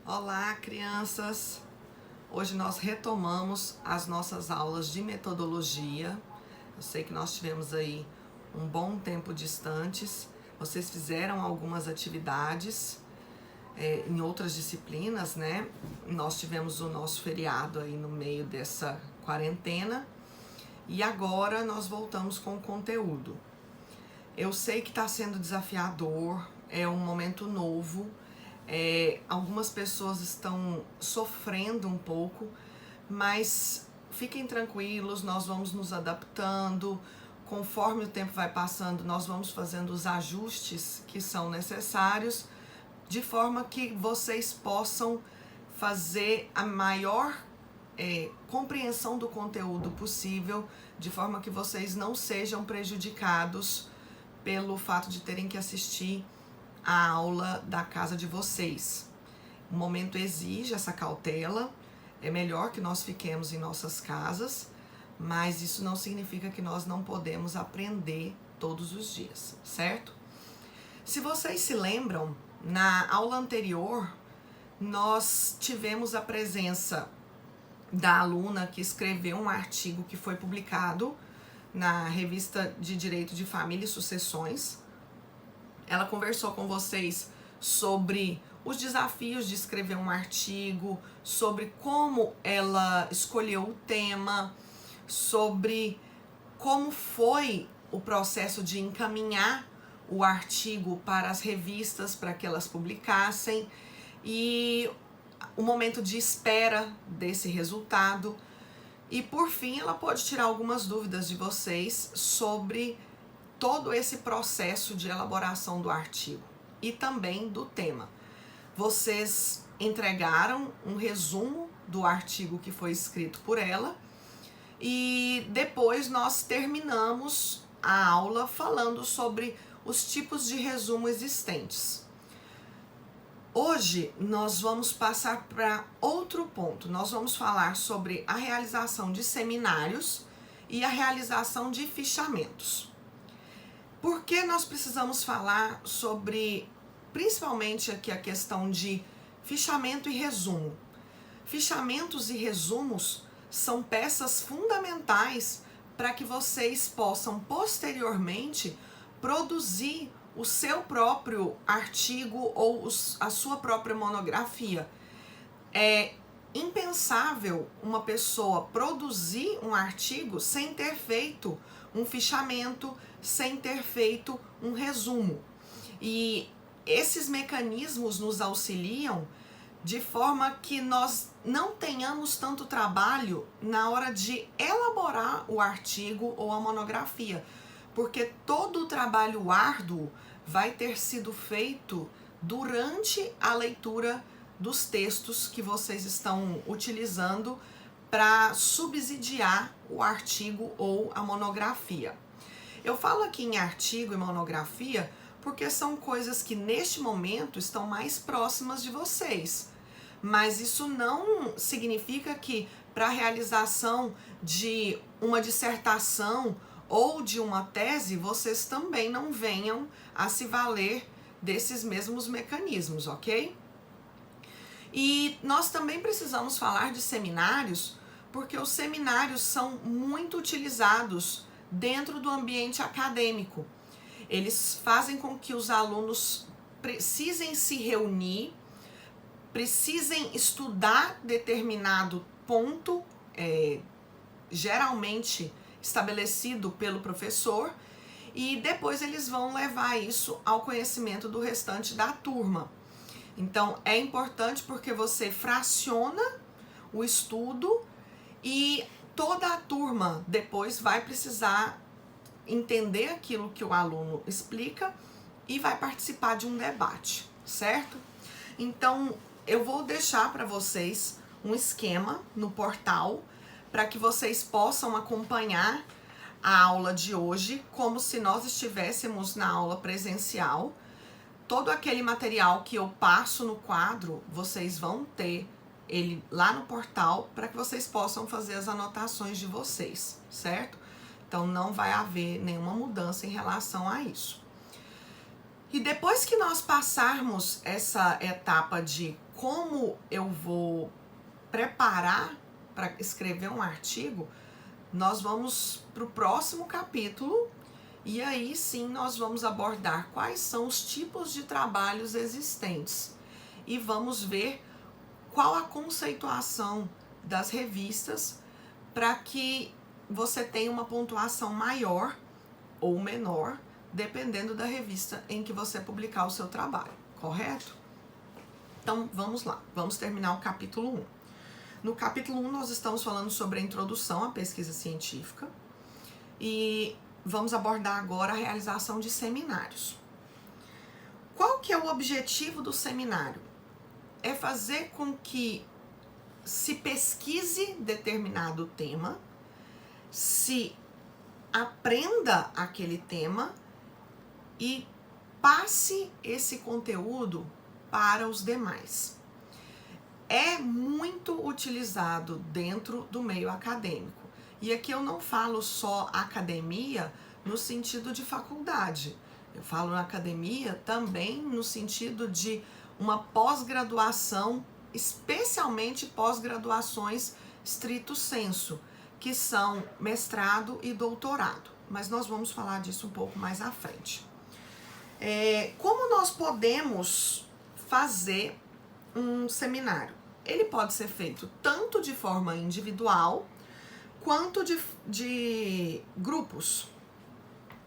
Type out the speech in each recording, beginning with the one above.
Olá, crianças! Hoje nós retomamos as nossas aulas de metodologia. Eu sei que nós tivemos aí um bom tempo distantes. Vocês fizeram algumas atividades em outras disciplinas, né? Nós tivemos o nosso feriado aí no meio dessa quarentena e agora nós voltamos com o conteúdo. Eu sei que está sendo desafiador, é um momento novo. Algumas pessoas estão sofrendo um pouco, mas fiquem tranquilos, nós vamos nos adaptando. Conforme o tempo vai passando, nós vamos fazendo os ajustes que são necessários, de forma que vocês possam fazer a maior compreensão do conteúdo possível, de forma que vocês não sejam prejudicados pelo fato de terem que assistir a aula da casa de vocês. O momento exige essa cautela, é melhor que nós fiquemos em nossas casas, mas isso não significa que nós não podemos aprender todos os dias, certo? Se vocês se lembram, na aula anterior, nós tivemos a presença da aluna que escreveu um artigo que foi publicado na Revista de Direito de Família e Sucessões. Ela conversou com vocês sobre os desafios de escrever um artigo, sobre como ela escolheu o tema, sobre como foi o processo de encaminhar o artigo para as revistas para que elas publicassem e o momento de espera desse resultado. E por fim, ela pode tirar algumas dúvidas de vocês sobre todo esse processo de elaboração do artigo e também do tema. Vocês entregaram um resumo do artigo que foi escrito por ela e depois nós terminamos a aula falando sobre os tipos de resumo existentes. Hoje nós vamos passar para outro ponto. Nós vamos falar sobre a realização de seminários e a realização de fichamentos. Por que nós precisamos falar sobre, principalmente aqui, a questão de fichamento e resumo? Fichamentos e resumos são peças fundamentais para que vocês possam posteriormente produzir o seu próprio artigo ou a sua própria monografia. É impensável uma pessoa produzir um artigo sem ter feito um fichamento, sem ter feito um resumo. E esses mecanismos nos auxiliam de forma que nós não tenhamos tanto trabalho na hora de elaborar o artigo ou a monografia, porque todo o trabalho árduo vai ter sido feito durante a leitura dos textos que vocês estão utilizando para subsidiar o artigo ou a monografia. Eu falo aqui em artigo e monografia porque são coisas que neste momento estão mais próximas de vocês, mas isso não significa que para a realização de uma dissertação ou de uma tese, vocês também não venham a se valer desses mesmos mecanismos, ok? E nós também precisamos falar de seminários, porque os seminários são muito utilizados dentro do ambiente acadêmico. Eles fazem com que os alunos precisem se reunir, precisem estudar determinado ponto, geralmente estabelecido pelo professor, e depois eles vão levar isso ao conhecimento do restante da turma. Então é importante porque você fraciona o estudo e toda a turma depois vai precisar entender aquilo que o aluno explica e vai participar de um debate, certo? Então eu vou deixar para vocês um esquema no portal para que vocês possam acompanhar a aula de hoje como se nós estivéssemos na aula presencial. Todo aquele material que eu passo no quadro, vocês vão ter ele lá no portal para que vocês possam fazer as anotações de vocês, certo? Então não vai haver nenhuma mudança em relação a isso. E depois que nós passarmos essa etapa de como eu vou preparar para escrever um artigo, nós vamos para o próximo capítulo e aí sim nós vamos abordar quais são os tipos de trabalhos existentes e vamos ver qual a conceituação das revistas para que você tenha uma pontuação maior ou menor, dependendo da revista em que você publicar o seu trabalho, correto? Então vamos lá, vamos terminar o capítulo 1. No capítulo 1 nós estamos falando sobre a introdução à pesquisa científica e vamos abordar agora a realização de seminários. Qual que é o objetivo do seminário? É fazer com que se pesquise determinado tema, se aprenda aquele tema e passe esse conteúdo para os demais. É muito utilizado dentro do meio acadêmico. E aqui eu não falo só academia no sentido de faculdade. Eu falo na academia também no sentido de uma pós-graduação, especialmente pós-graduações stricto sensu, que são mestrado e doutorado. Mas nós vamos falar disso um pouco mais à frente. Como nós podemos fazer um seminário? Ele pode ser feito tanto de forma individual quanto de grupos.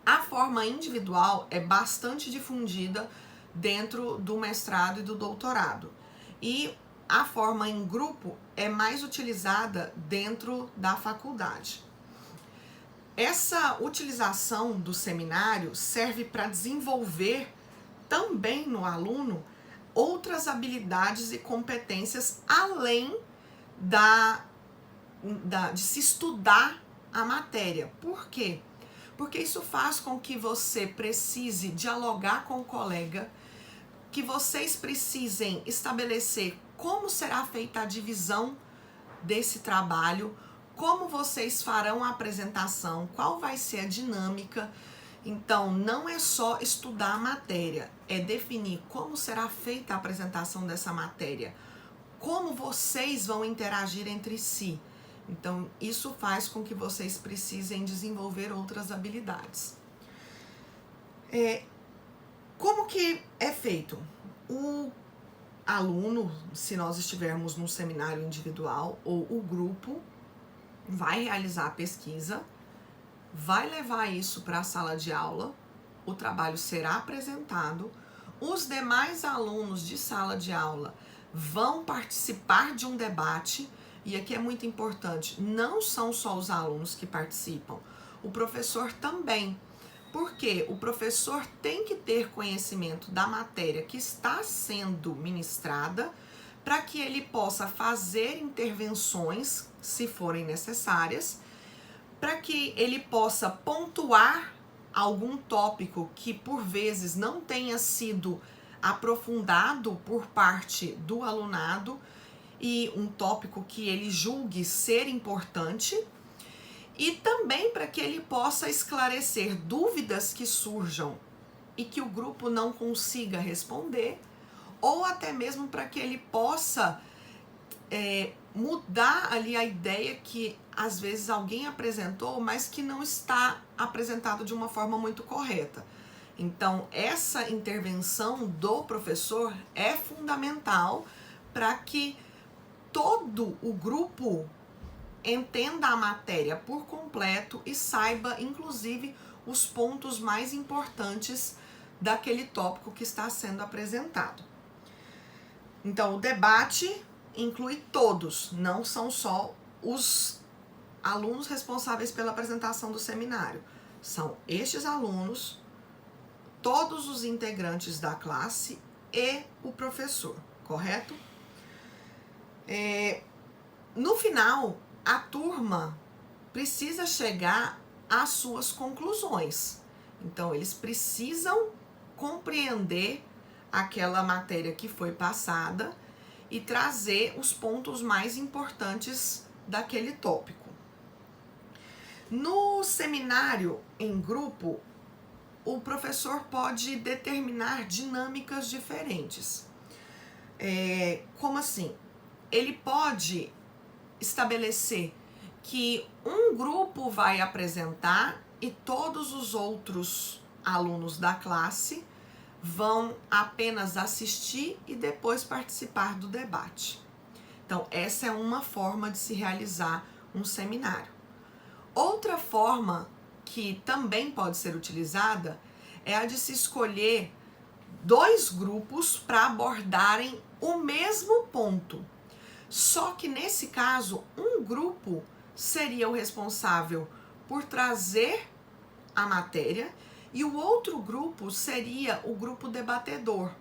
A forma individual é bastante difundida dentro do mestrado e do doutorado. E a forma em grupo é mais utilizada dentro da faculdade. Essa utilização do seminário serve para desenvolver também no aluno outras habilidades e competências além de se estudar a matéria. Por quê? Porque isso faz com que você precise dialogar com o colega, que vocês precisem estabelecer como será feita a divisão desse trabalho, como vocês farão a apresentação, qual vai ser a dinâmica. Então, não é só estudar a matéria, é definir como será feita a apresentação dessa matéria, como vocês vão interagir entre si. Então, isso faz com que vocês precisem desenvolver outras habilidades. Como que é feito? O aluno, se nós estivermos num seminário individual, ou o grupo, vai realizar a pesquisa, vai levar isso para a sala de aula, o trabalho será apresentado, os demais alunos de sala de aula vão participar de um debate, e aqui é muito importante, não são só os alunos que participam, o professor também, porque o professor tem que ter conhecimento da matéria que está sendo ministrada, para que ele possa fazer intervenções, se forem necessárias, para que ele possa pontuar algum tópico que por vezes não tenha sido aprofundado por parte do alunado e um tópico que ele julgue ser importante, e também para que ele possa esclarecer dúvidas que surjam e que o grupo não consiga responder, ou até mesmo para que ele possa mudar ali a ideia que às vezes alguém apresentou, mas que não está apresentado de uma forma muito correta. Então, essa intervenção do professor é fundamental para que todo o grupo entenda a matéria por completo e saiba, inclusive, os pontos mais importantes daquele tópico que está sendo apresentado. Então, o debate inclui todos, não são só os alunos responsáveis pela apresentação do seminário. São estes alunos, todos os integrantes da classe e o professor, correto? No final, a turma precisa chegar às suas conclusões. Então, eles precisam compreender aquela matéria que foi passada e trazer os pontos mais importantes daquele tópico. No seminário em grupo, o professor pode determinar dinâmicas diferentes. Como assim? Ele pode estabelecer que um grupo vai apresentar e todos os outros alunos da classe vão apenas assistir e depois participar do debate. Então, essa é uma forma de se realizar um seminário. Outra forma que também pode ser utilizada é a de se escolher 2 grupos para abordarem o mesmo ponto. Só que nesse caso, um grupo seria o responsável por trazer a matéria e o outro grupo seria o grupo debatedor.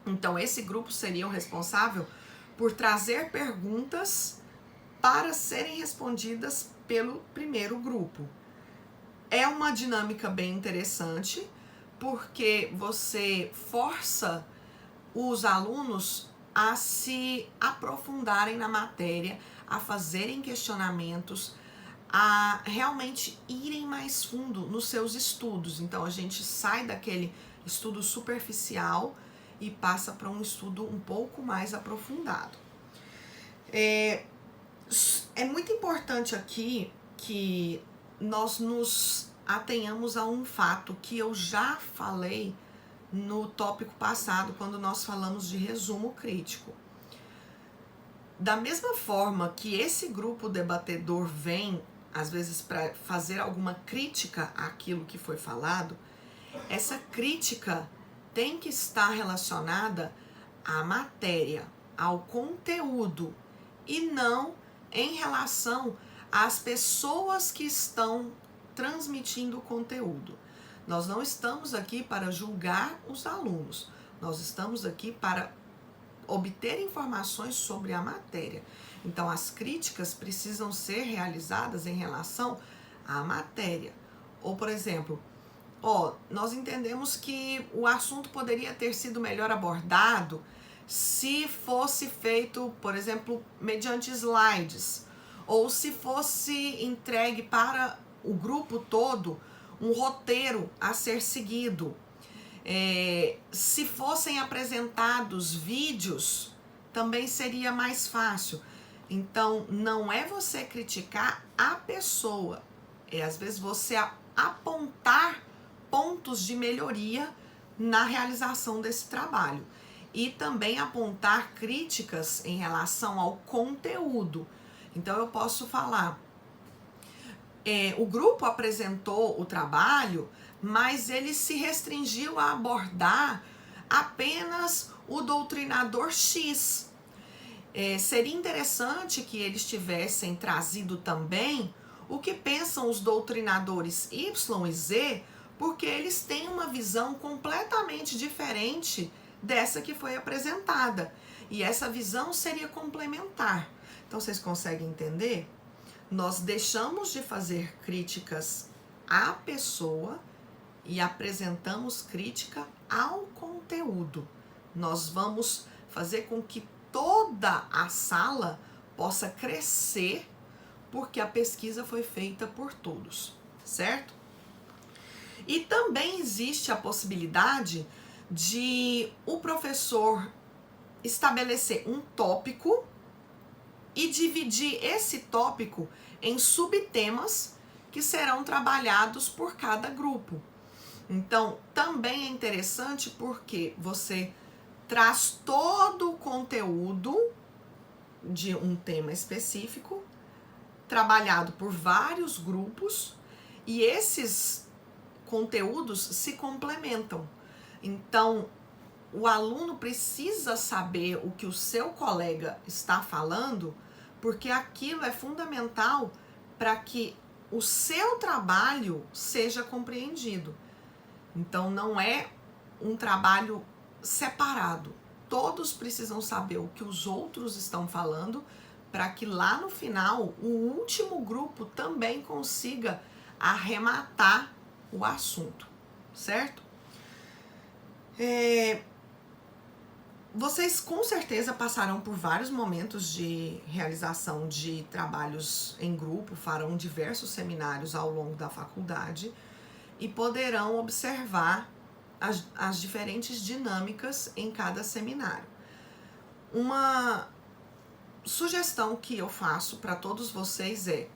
Então, esse grupo seria o responsável por trazer perguntas para serem respondidas pelo primeiro grupo. É uma dinâmica bem interessante, porque você força os alunos a se aprofundarem na matéria, a fazerem questionamentos, a realmente irem mais fundo nos seus estudos. Então a gente sai daquele estudo superficial e passa para um estudo um pouco mais aprofundado. É muito importante aqui que nós nos atenhamos a um fato que eu já falei no tópico passado, quando nós falamos de resumo crítico. Da mesma forma que esse grupo debatedor vem, às vezes, para fazer alguma crítica àquilo que foi falado, essa crítica tem que estar relacionada à matéria, ao conteúdo, e não em relação às pessoas que estão transmitindo o conteúdo. Nós não estamos aqui para julgar os alunos, nós estamos aqui para obter informações sobre a matéria. Então, as críticas precisam ser realizadas em relação à matéria. Ou, por exemplo, nós entendemos que o assunto poderia ter sido melhor abordado se fosse feito, por exemplo, mediante slides, ou se fosse entregue para o grupo todo um roteiro a ser seguido. Se fossem apresentados vídeos, também seria mais fácil. Então, não é você criticar a pessoa, às vezes você apontar pontos de melhoria na realização desse trabalho. E também apontar críticas em relação ao conteúdo. Então, eu posso falar, o grupo apresentou o trabalho, mas ele se restringiu a abordar apenas o doutrinador X. Seria interessante que eles tivessem trazido também o que pensam os doutrinadores Y e Z, porque eles têm uma visão completamente diferente dessa que foi apresentada. E essa visão seria complementar. Então, vocês conseguem entender? Nós deixamos de fazer críticas à pessoa e apresentamos crítica ao conteúdo. Nós vamos fazer com que toda a sala possa crescer, porque a pesquisa foi feita por todos, certo? E também existe a possibilidade de o professor estabelecer um tópico e dividir esse tópico em subtemas que serão trabalhados por cada grupo. Então, também é interessante porque você traz todo o conteúdo de um tema específico, trabalhado por vários grupos, e esses conteúdos se complementam. Então, o aluno precisa saber o que o seu colega está falando, porque aquilo é fundamental para que o seu trabalho seja compreendido. Então, não é um trabalho separado. Todos precisam saber o que os outros estão falando, para que lá no final, o último grupo também consiga arrematar o assunto, certo? Vocês com certeza passarão por vários momentos de realização de trabalhos em grupo, farão diversos seminários ao longo da faculdade, e poderão observar as diferentes dinâmicas em cada seminário. Uma sugestão que eu faço para todos vocês é: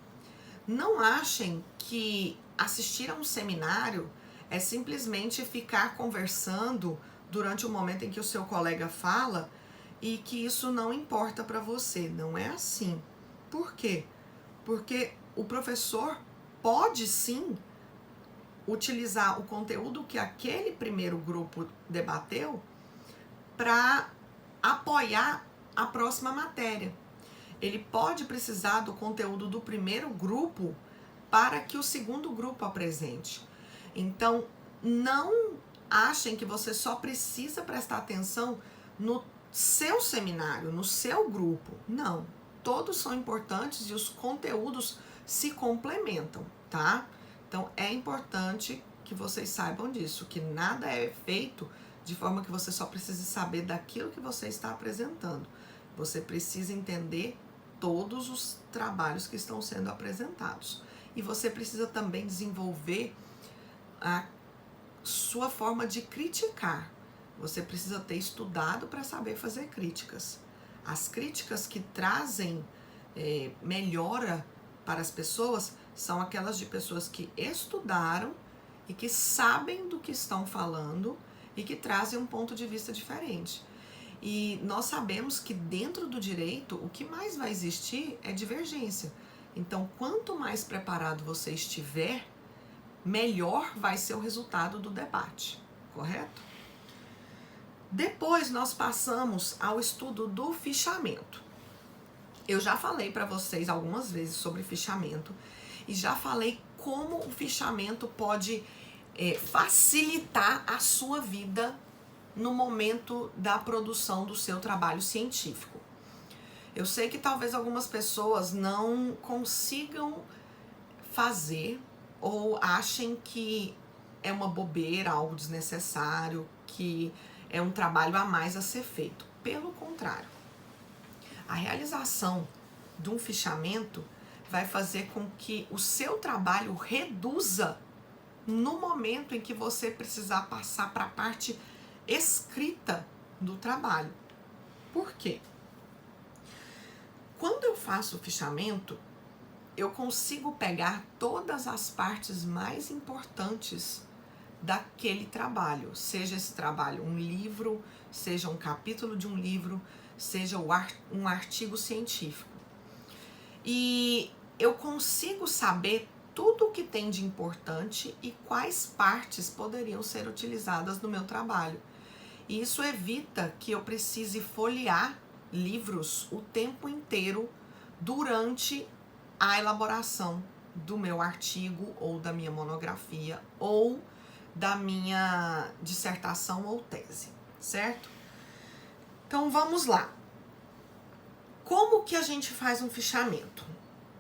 não achem que assistir a um seminário é simplesmente ficar conversando durante o momento em que o seu colega fala e que isso não importa para você. Não é assim. Por quê? Porque o professor pode sim utilizar o conteúdo que aquele primeiro grupo debateu para apoiar a próxima matéria. Ele pode precisar do conteúdo do primeiro grupo para que o segundo grupo apresente. Então, não achem que você só precisa prestar atenção no seu seminário, no seu grupo. Não, todos são importantes e os conteúdos se complementam, tá? Então, é importante que vocês saibam disso, que nada é feito de forma que você só precise saber daquilo que você está apresentando. Você precisa entender todos os trabalhos que estão sendo apresentados. E você precisa também desenvolver a sua forma de criticar. Você precisa ter estudado para saber fazer críticas. As críticas que trazem melhora para as pessoas são aquelas de pessoas que estudaram e que sabem do que estão falando e que trazem um ponto de vista diferente. E nós sabemos que dentro do direito o que mais vai existir é divergência. Então, quanto mais preparado você estiver, melhor vai ser o resultado do debate, correto? Depois nós passamos ao estudo do fichamento. Eu já falei para vocês algumas vezes sobre fichamento e já falei como o fichamento pode facilitar a sua vida no momento da produção do seu trabalho científico. Eu sei que talvez algumas pessoas não consigam fazer ou achem que é uma bobeira, algo desnecessário, que é um trabalho a mais a ser feito. Pelo contrário, a realização de um fichamento vai fazer com que o seu trabalho reduza no momento em que você precisar passar para a parte escrita do trabalho. Por quê? Quando eu faço o fichamento, eu consigo pegar todas as partes mais importantes daquele trabalho, seja esse trabalho um livro, seja um capítulo de um livro, seja um artigo científico. E eu consigo saber tudo o que tem de importante e quais partes poderiam ser utilizadas no meu trabalho. E isso evita que eu precise folhear livros o tempo inteiro durante a elaboração do meu artigo ou da minha monografia ou da minha dissertação ou tese, certo? Então vamos lá. Como que a gente faz um fichamento?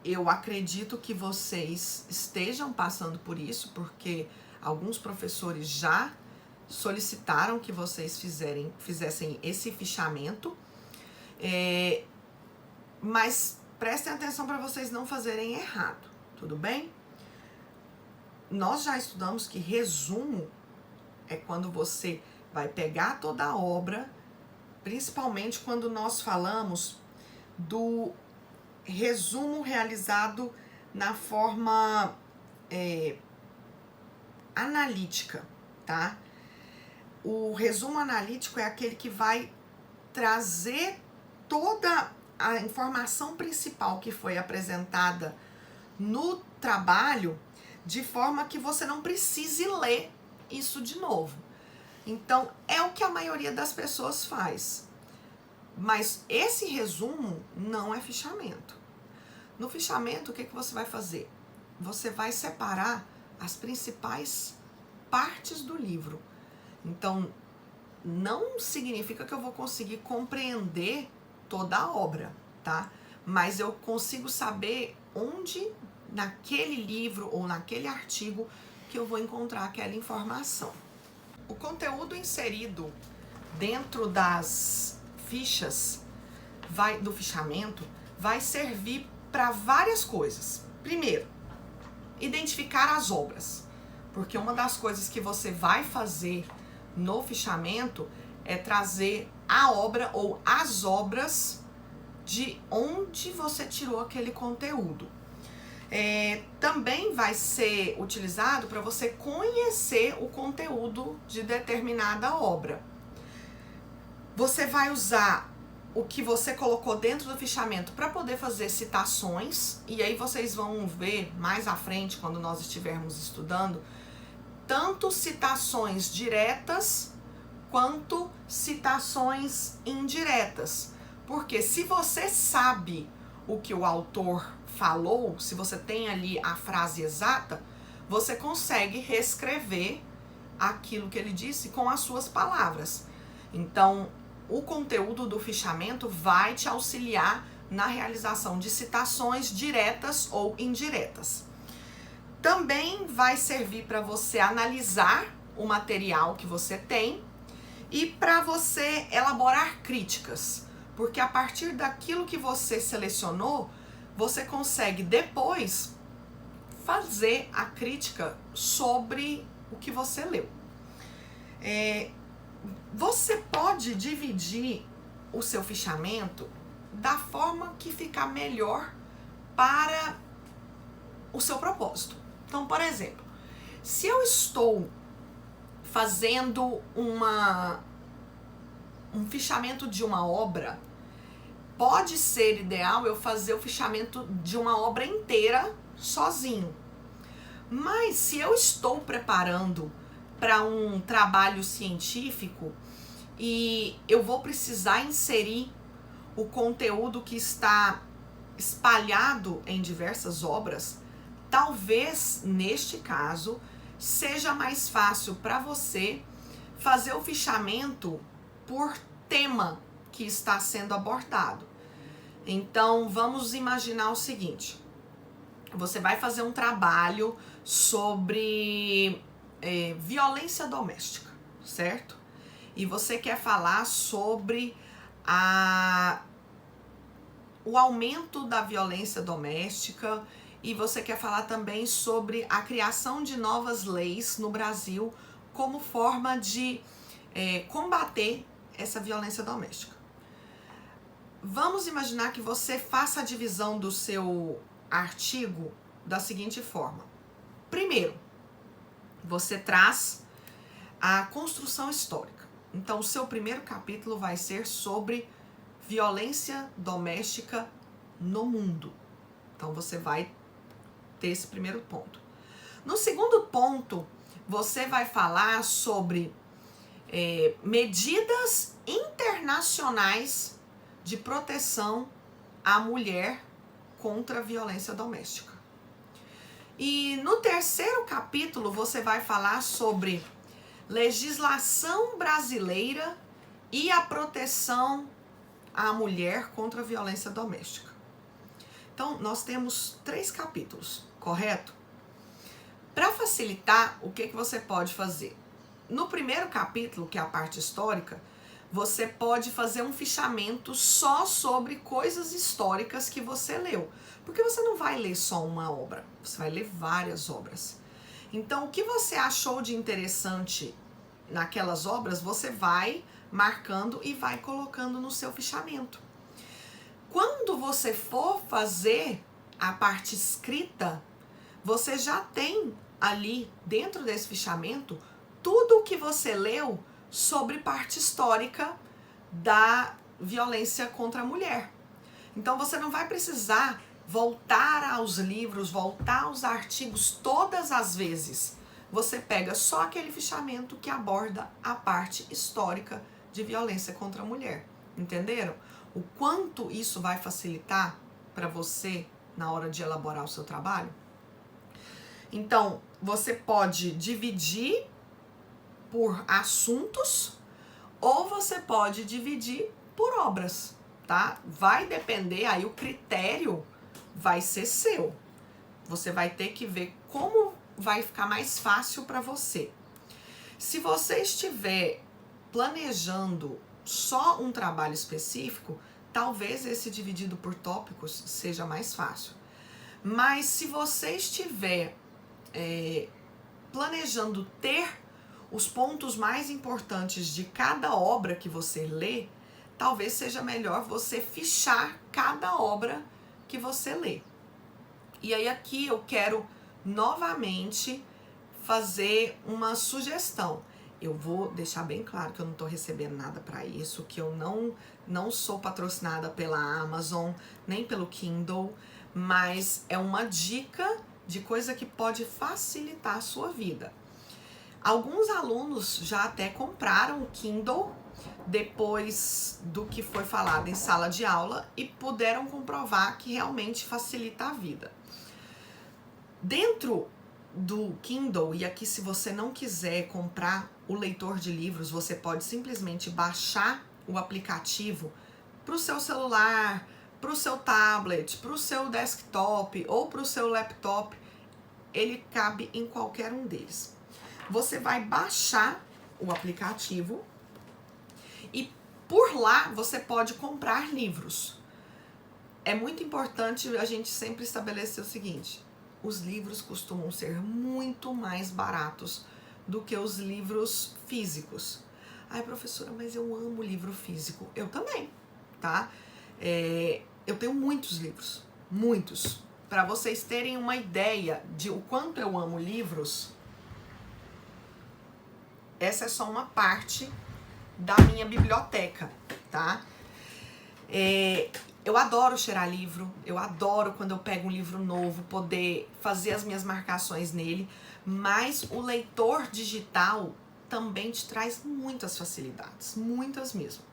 Eu acredito que vocês estejam passando por isso, porque alguns professores já solicitaram que vocês fizessem esse fichamento, mas prestem atenção para vocês não fazerem errado, tudo bem? Nós já estudamos que resumo é quando você vai pegar toda a obra, principalmente quando nós falamos do resumo realizado na forma analítica, tá? O resumo analítico é aquele que vai trazer toda a informação principal que foi apresentada no trabalho de forma que você não precise ler isso de novo. Então, é o que a maioria das pessoas faz. Mas esse resumo não é fichamento. No fichamento, o que você vai fazer? Você vai separar as principais partes do livro. Então, não significa que eu vou conseguir compreender toda a obra, tá? Mas eu consigo saber onde, naquele livro ou naquele artigo, que eu vou encontrar aquela informação. O conteúdo inserido dentro das fichas do fichamento vai servir para várias coisas. Primeiro, identificar as obras. Porque uma das coisas que você vai fazer no fichamento é trazer a obra ou as obras de onde você tirou aquele conteúdo. Também vai ser utilizado para você conhecer o conteúdo de determinada obra. Você vai usar o que você colocou dentro do fichamento para poder fazer citações, e aí vocês vão ver mais à frente, quando nós estivermos estudando, tanto citações diretas quanto citações indiretas. Porque se você sabe o que o autor falou, se você tem ali a frase exata, você consegue reescrever aquilo que ele disse com as suas palavras. Então, o conteúdo do fichamento vai te auxiliar na realização de citações diretas ou indiretas. Também vai servir para você analisar o material que você tem e para você elaborar críticas, porque a partir daquilo que você selecionou, você consegue depois fazer a crítica sobre o que você leu. Você pode dividir o seu fichamento da forma que ficar melhor para o seu propósito. Então, por exemplo, se eu estou fazendo um fichamento de uma obra, pode ser ideal eu fazer o fichamento de uma obra inteira sozinho. Mas se eu estou preparando para um trabalho científico e eu vou precisar inserir o conteúdo que está espalhado em diversas obras, talvez neste caso seja mais fácil para você fazer o fichamento por tema que está sendo abordado. Então vamos imaginar o seguinte: você vai fazer um trabalho sobre violência doméstica, certo? E você quer falar sobre o aumento da violência doméstica, e você quer falar também sobre a criação de novas leis no Brasil como forma de combater essa violência doméstica. Vamos imaginar que você faça a divisão do seu artigo da seguinte forma. Primeiro, você traz a construção histórica. Então, o seu primeiro capítulo vai ser sobre violência doméstica no mundo. Então, você vai ter esse primeiro ponto. No segundo ponto, você vai falar sobre medidas internacionais de proteção à mulher contra a violência doméstica. E no terceiro capítulo, você vai falar sobre legislação brasileira e a proteção à mulher contra a violência doméstica. Então, nós temos 3 capítulos, correto? Para facilitar, o que você pode fazer? No primeiro capítulo, que é a parte histórica, você pode fazer um fichamento só sobre coisas históricas que você leu. Porque você não vai ler só uma obra, você vai ler várias obras. Então, o que você achou de interessante naquelas obras, você vai marcando e vai colocando no seu fichamento. Quando você for fazer a parte escrita, você já tem ali dentro desse fichamento tudo o que você leu sobre parte histórica da violência contra a mulher. Então você não vai precisar voltar aos livros, voltar aos artigos todas as vezes. Você pega só aquele fichamento que aborda a parte histórica de violência contra a mulher. Entenderam? O quanto isso vai facilitar para você na hora de elaborar o seu trabalho? Então, você pode dividir por assuntos ou você pode dividir por obras, tá? Vai depender, aí o critério vai ser seu. Você vai ter que ver como vai ficar mais fácil para você. Se você estiver planejando só um trabalho específico, talvez esse dividido por tópicos seja mais fácil. Mas se você estiver planejando ter os pontos mais importantes de cada obra que você lê, talvez seja melhor você fichar cada obra que você lê. E aí aqui eu quero novamente fazer uma sugestão. Eu vou deixar bem claro que eu não estou recebendo nada para isso, que eu não sou patrocinada pela Amazon, nem pelo Kindle, mas é uma dica de coisa que pode facilitar a sua vida. Alguns alunos já até compraram o Kindle depois do que foi falado em sala de aula e puderam comprovar que realmente facilita a vida. Dentro do Kindle, e aqui se você não quiser comprar o leitor de livros, você pode simplesmente baixar o aplicativo para o seu celular, para o seu tablet, para o seu desktop ou para o seu laptop, ele cabe em qualquer um deles. Você vai baixar o aplicativo e por lá você pode comprar livros. É muito importante a gente sempre estabelecer o seguinte: os livros costumam ser muito mais baratos do que os livros físicos. Ai, professora, mas eu amo livro físico. Eu também, tá? Eu tenho muitos livros, muitos. Para vocês terem uma ideia de o quanto eu amo livros, essa é só uma parte da minha biblioteca, tá? Eu adoro cheirar livro, eu adoro quando eu pego um livro novo, poder fazer as minhas marcações nele, mas o leitor digital também te traz muitas facilidades, muitas mesmo.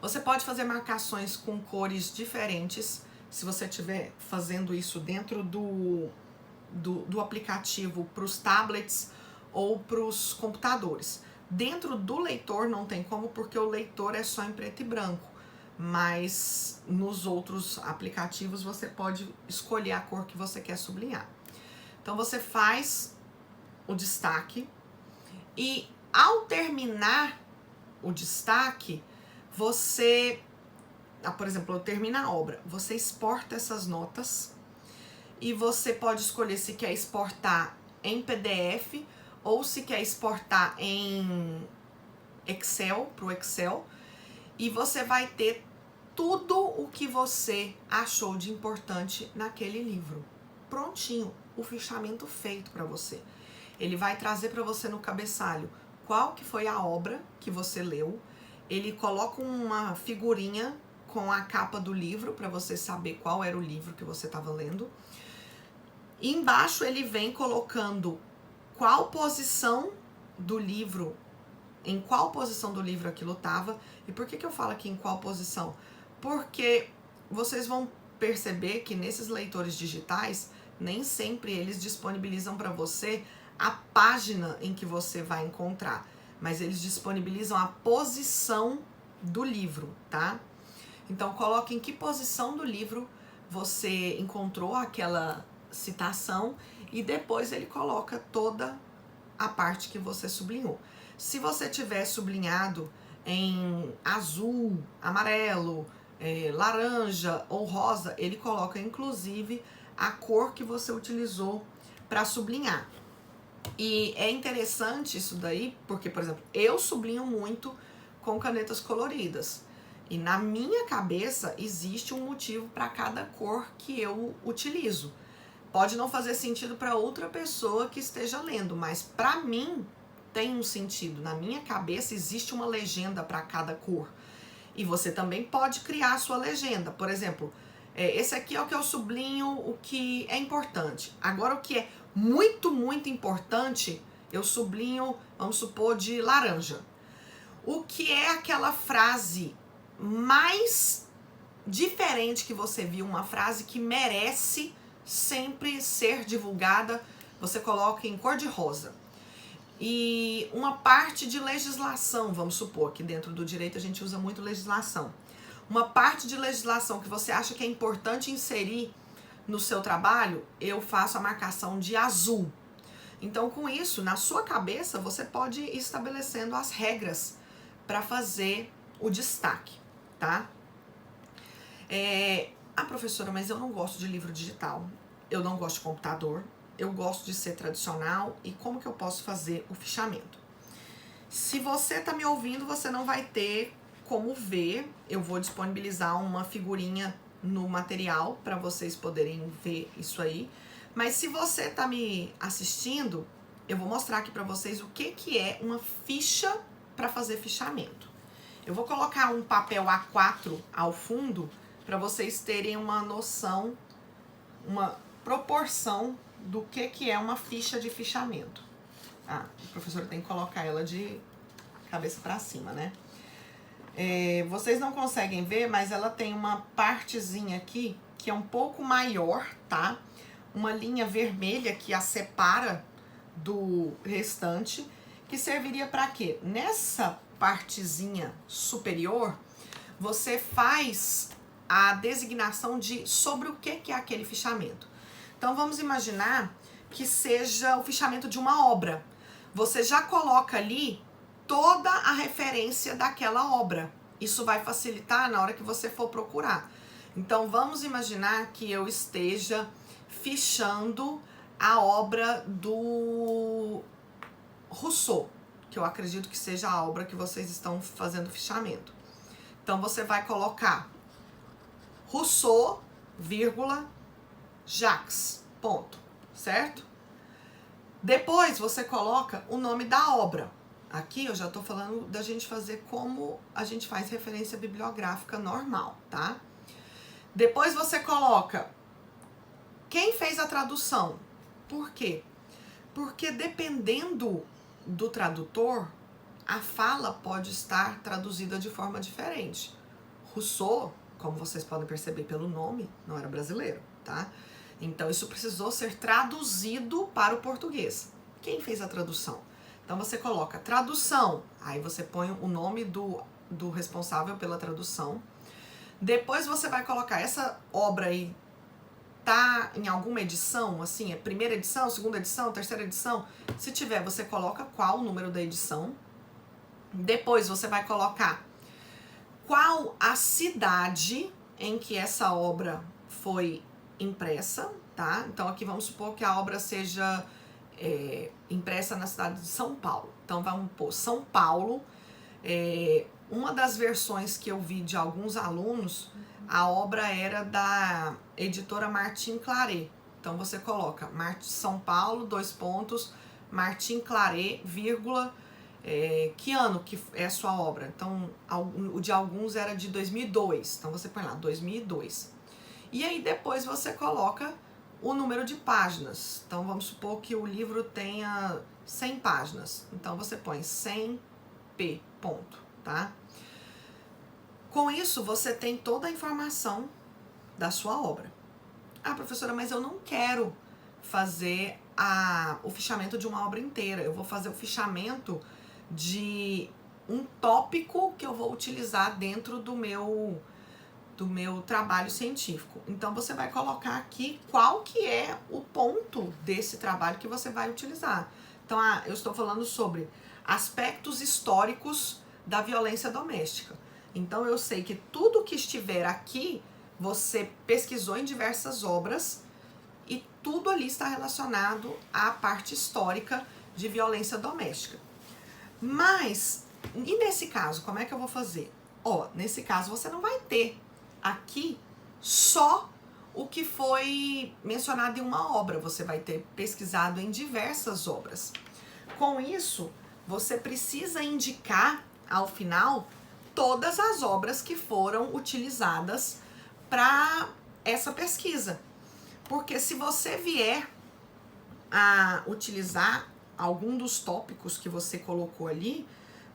Você pode fazer marcações com cores diferentes, se você estiver fazendo isso dentro do aplicativo para os tablets ou para os computadores. Dentro do leitor não tem como, porque o leitor é só em preto e branco. Mas nos outros aplicativos você pode escolher a cor que você quer sublinhar. Então você faz o destaque e ao terminar o destaque, você, por exemplo, eu termino a obra, você exporta essas notas e você pode escolher se quer exportar em PDF ou se quer exportar em Excel, para o Excel, e você vai ter tudo o que você achou de importante naquele livro. Prontinho, o fichamento feito para você. Ele vai trazer para você no cabeçalho qual que foi a obra que você leu. Ele coloca uma figurinha com a capa do livro para você saber qual era o livro que você estava lendo. E embaixo ele vem colocando qual posição do livro, em qual posição do livro aquilo estava. E por que eu falo aqui em qual posição? Porque vocês vão perceber que nesses leitores digitais, nem sempre eles disponibilizam para você a página em que você vai encontrar, mas eles disponibilizam a posição do livro, tá? Então, coloque em que posição do livro você encontrou aquela citação e depois ele coloca toda a parte que você sublinhou. Se você tiver sublinhado em azul, amarelo, laranja ou rosa, ele coloca inclusive a cor que você utilizou para sublinhar. E é interessante isso daí, porque, por exemplo, eu sublinho muito com canetas coloridas. E na minha cabeça existe um motivo para cada cor que eu utilizo. Pode não fazer sentido para outra pessoa que esteja lendo, mas para mim tem um sentido. Na minha cabeça existe uma legenda para cada cor. E você também pode criar a sua legenda. Por exemplo, esse aqui é o que eu sublinho, o que é importante. Agora, o que é muito, muito importante, eu sublinho, vamos supor, de laranja. O que é aquela frase mais diferente que você viu, uma frase que merece sempre ser divulgada, você coloca em cor de rosa. E uma parte de legislação, vamos supor, que dentro do direito a gente usa muito legislação. Uma parte de legislação que você acha que é importante inserir no seu trabalho, eu faço a marcação de azul. Então, com isso, na sua cabeça, você pode ir estabelecendo as regras para fazer o destaque, tá? Professora, mas eu não gosto de livro digital, eu não gosto de computador, eu gosto de ser tradicional e como que eu posso fazer o fichamento. Se você tá me ouvindo, você não vai ter como ver. Eu vou disponibilizar uma figurinha no material para vocês poderem ver isso aí. Mas se você tá me assistindo, eu vou mostrar aqui para vocês o que é uma ficha para fazer fichamento. Eu vou colocar um papel A4 ao fundo para vocês terem uma noção, uma proporção do que é uma ficha de fichamento. Ah, o professor tem que colocar ela de cabeça para cima, né? Vocês não conseguem ver, mas ela tem uma partezinha aqui que é um pouco maior, tá? Uma linha vermelha que a separa do restante, que serviria para quê? Nessa partezinha superior, você faz a designação de sobre o que é aquele fichamento. Então, vamos imaginar que seja o fichamento de uma obra. Você já coloca ali toda a referência daquela obra. Isso vai facilitar na hora que você for procurar. Então, vamos imaginar que eu esteja fichando a obra do Rousseau, que eu acredito que seja a obra que vocês estão fazendo fichamento. Então, você vai colocar Rousseau, vírgula, Jacques, ponto, certo? Depois, você coloca o nome da obra. Aqui eu já tô falando da gente fazer como a gente faz referência bibliográfica normal, tá? Depois você coloca quem fez a tradução. Por quê? Porque dependendo do tradutor, a fala pode estar traduzida de forma diferente. Rousseau, como vocês podem perceber pelo nome, não era brasileiro, tá? Então isso precisou ser traduzido para o português. Quem fez a tradução? Então você coloca tradução, aí você põe o nome do responsável pela tradução. Depois você vai colocar essa obra aí, tá em alguma edição, assim, é primeira edição, segunda edição, terceira edição? Se tiver, você coloca qual o número da edição. Depois você vai colocar qual a cidade em que essa obra foi impressa, tá? Então aqui vamos supor que a obra seja impressa na cidade de São Paulo. Então vamos pôr São Paulo. Uma das versões que eu vi de alguns alunos, a obra era da editora Martin Claret. Então você coloca São Paulo, dois pontos, Martin Claret, vírgula, que ano que é a sua obra? Então o de alguns era de 2002. Então você põe lá 2002. E aí depois você coloca o número de páginas. Então vamos supor que o livro tenha 100 páginas. Então você põe 100p, ponto, tá? Com isso você tem toda a informação da sua obra. Ah, professora, mas eu não quero fazer o fichamento de uma obra inteira. Eu vou fazer o fichamento de um tópico que eu vou utilizar dentro do meu trabalho científico. Então você vai colocar aqui qual que é o ponto desse trabalho que você vai utilizar. Então eu estou falando sobre aspectos históricos da violência doméstica. Então eu sei que tudo que estiver aqui você pesquisou em diversas obras e tudo ali está relacionado à parte histórica de violência doméstica. Mas, e nesse caso, como é que eu vou fazer? Nesse caso você não vai ter aqui só o que foi mencionado em uma obra, você vai ter pesquisado em diversas obras. Com isso, você precisa indicar ao final todas as obras que foram utilizadas para essa pesquisa. Porque se você vier a utilizar algum dos tópicos que você colocou ali,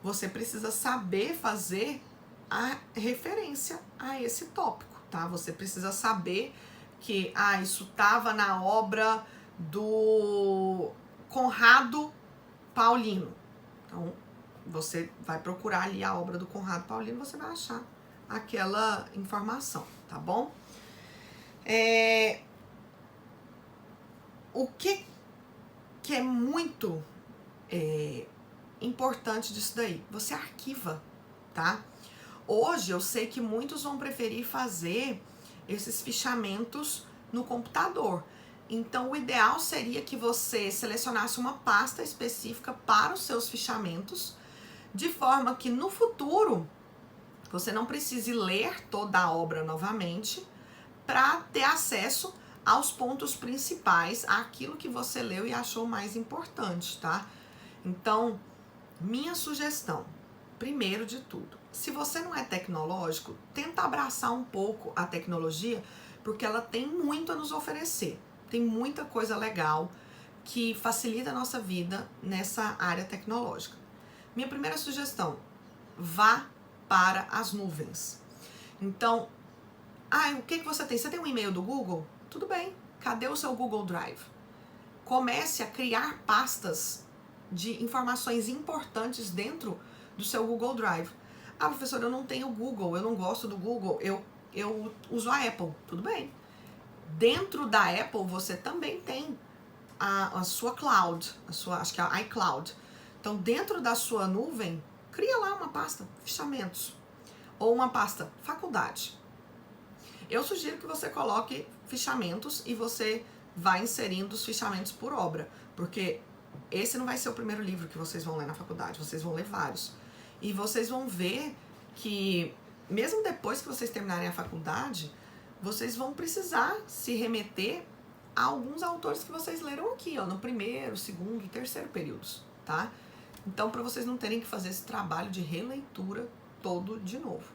você precisa saber fazer a referência a esse tópico, tá? Você precisa saber que, isso estava na obra do Conrado Paulino. Então, você vai procurar ali a obra do Conrado Paulino, você vai achar aquela informação, tá bom? O que é muito importante disso daí? Você arquiva, tá? Hoje eu sei que muitos vão preferir fazer esses fichamentos no computador. Então, o ideal seria que você selecionasse uma pasta específica para os seus fichamentos, de forma que no futuro você não precise ler toda a obra novamente para ter acesso aos pontos principais, àquilo que você leu e achou mais importante, tá? Então, minha sugestão, primeiro de tudo, se você não é tecnológico, tenta abraçar um pouco a tecnologia, porque ela tem muito a nos oferecer. Tem muita coisa legal que facilita a nossa vida nessa área tecnológica. Minha primeira sugestão, vá para as nuvens. Então, o que você tem? Você tem um e-mail do Google? Tudo bem, cadê o seu Google Drive? Comece a criar pastas de informações importantes dentro do seu Google Drive. Professora, eu não tenho Google, eu não gosto do Google, eu uso a Apple. Tudo bem. Dentro da Apple você também tem a sua cloud, acho que é a iCloud. Então, dentro da sua nuvem, cria lá uma pasta, fichamentos, ou uma pasta, faculdade. Eu sugiro que você coloque fichamentos e você vai inserindo os fichamentos por obra, porque esse não vai ser o primeiro livro que vocês vão ler na faculdade, vocês vão ler vários. E vocês vão ver que, mesmo depois que vocês terminarem a faculdade, vocês vão precisar se remeter a alguns autores que vocês leram aqui, ó, no primeiro, segundo e terceiro períodos, tá? Então, para vocês não terem que fazer esse trabalho de releitura todo de novo.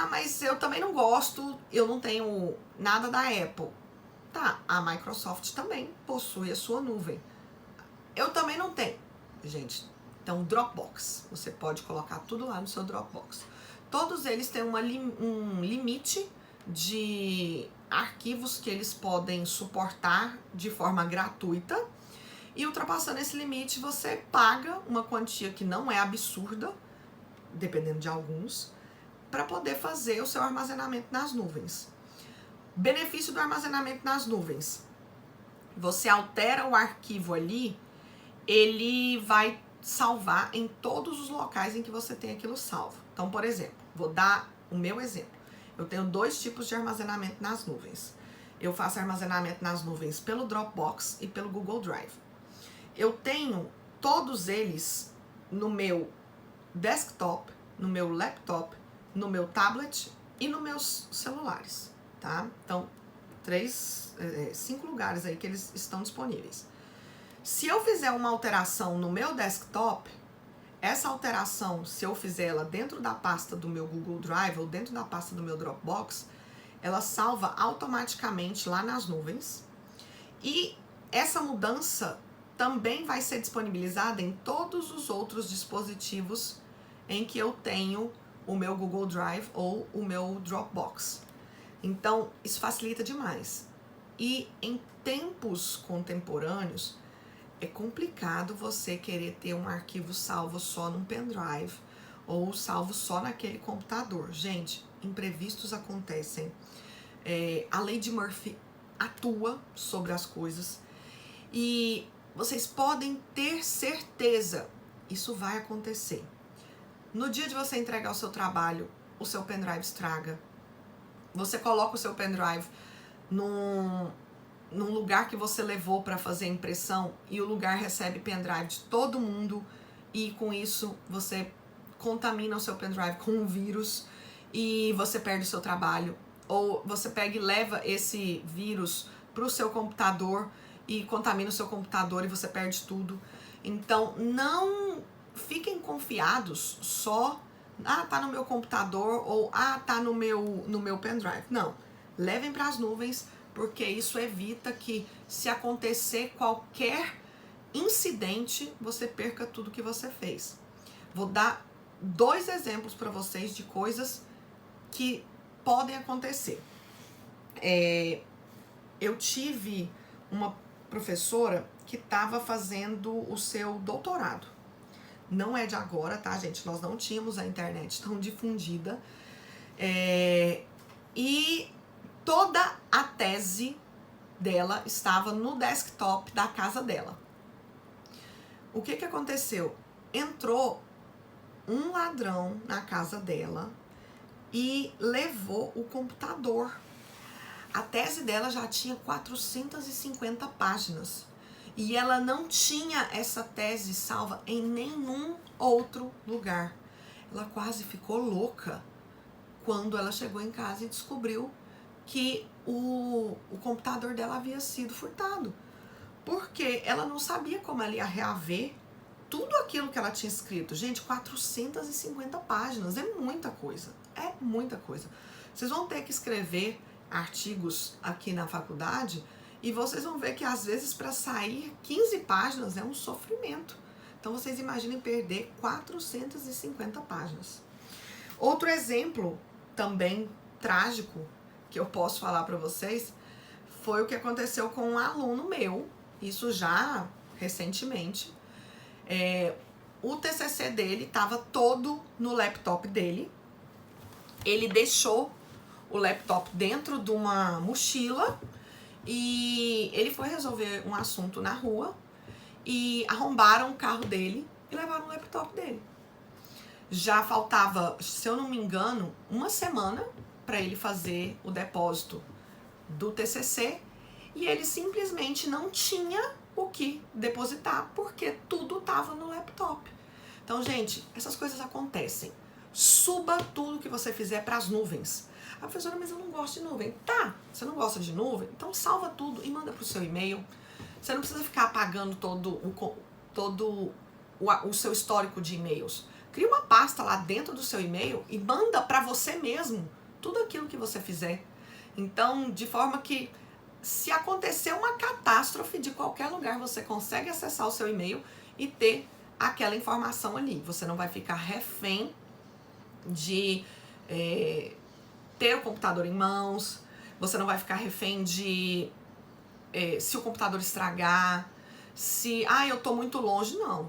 Mas eu também não gosto, eu não tenho nada da Apple. Tá, a Microsoft também possui a sua nuvem. Eu também não tenho, gente. Então, Dropbox, você pode colocar tudo lá no seu Dropbox. Todos eles têm um limite de arquivos que eles podem suportar de forma gratuita, e ultrapassando esse limite você paga uma quantia que não é absurda, dependendo de alguns, para poder fazer o seu armazenamento nas nuvens. Benefício do armazenamento nas nuvens: você altera o arquivo ali, ele vai salvar em todos os locais em que você tem aquilo salvo. Então, por exemplo, vou dar o meu exemplo. Eu tenho 2 tipos de armazenamento nas nuvens. Eu faço armazenamento nas nuvens pelo Dropbox e pelo Google Drive. Eu tenho todos eles no meu desktop, no meu laptop, no meu tablet e nos meus celulares, tá? Então, 5 lugares aí que eles estão disponíveis. Se eu fizer uma alteração no meu desktop, essa alteração, se eu fizer ela dentro da pasta do meu Google Drive ou dentro da pasta do meu Dropbox, ela salva automaticamente lá nas nuvens. E essa mudança também vai ser disponibilizada em todos os outros dispositivos em que eu tenho o meu Google Drive ou o meu Dropbox. Então, isso facilita demais. E em tempos contemporâneos, é complicado você querer ter um arquivo salvo só num pendrive ou salvo só naquele computador. Gente, imprevistos acontecem. A lei de Murphy atua sobre as coisas e vocês podem ter certeza, isso vai acontecer. No dia de você entregar o seu trabalho, o seu pendrive estraga. Você coloca o seu pendrive num lugar que você levou para fazer a impressão e o lugar recebe pendrive de todo mundo, e com isso você contamina o seu pendrive com um vírus e você perde o seu trabalho. Ou você pega e leva esse vírus para o seu computador e contamina o seu computador e você perde tudo. Então, não fiquem confiados só, tá no meu computador ou tá no meu pendrive. Não, levem para as nuvens, porque isso evita que, se acontecer qualquer incidente, você perca tudo que você fez. Vou dar 2 exemplos para vocês de coisas que podem acontecer. Eu tive uma professora que estava fazendo o seu doutorado. Não é de agora, tá, gente? Nós não tínhamos a internet tão difundida. E toda a tese dela estava no desktop da casa dela. O que aconteceu? Entrou um ladrão na casa dela e levou o computador. A tese dela já tinha 450 páginas. E ela não tinha essa tese salva em nenhum outro lugar. Ela quase ficou louca quando ela chegou em casa e descobriu que o computador dela havia sido furtado. Porque ela não sabia como ela ia reaver tudo aquilo que ela tinha escrito. Gente, 450 páginas, é muita coisa. É muita coisa. Vocês vão ter que escrever artigos aqui na faculdade e vocês vão ver que às vezes para sair 15 páginas é um sofrimento. Então vocês imaginem perder 450 páginas. Outro exemplo também trágico que eu posso falar para vocês foi o que aconteceu com um aluno meu, isso já recentemente. O TCC dele estava todo no laptop dele. Ele deixou o laptop dentro de uma mochila e ele foi resolver um assunto na rua e arrombaram o carro dele e levaram o laptop dele. Já faltava, se eu não me engano, uma semana para ele fazer o depósito do TCC e ele simplesmente não tinha o que depositar porque tudo estava no laptop. Então, gente, essas coisas acontecem. Suba tudo que você fizer para as nuvens. A professora, mas eu não gosto de nuvem. Tá, você não gosta de nuvem? Então salva tudo e manda para o seu e-mail. Você não precisa ficar apagando todo o seu histórico de e-mails. Cria uma pasta lá dentro do seu e-mail e manda para você mesmo tudo aquilo que você fizer. Então, de forma que se acontecer uma catástrofe de qualquer lugar, você consegue acessar o seu e-mail e ter aquela informação ali. Você não vai ficar refém de ter o computador em mãos, você não vai ficar refém de se o computador estragar, eu tô muito longe, não.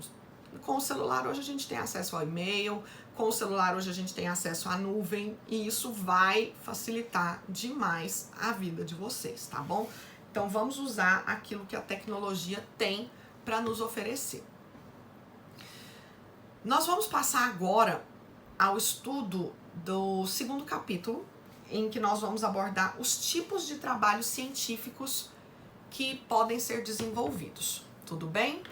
Com o celular hoje a gente tem acesso ao e-mail, com o celular hoje a gente tem acesso à nuvem e isso vai facilitar demais a vida de vocês, tá bom? Então vamos usar aquilo que a tecnologia tem para nos oferecer. Nós vamos passar agora ao estudo do segundo capítulo, em que nós vamos abordar os tipos de trabalhos científicos que podem ser desenvolvidos. Tudo bem?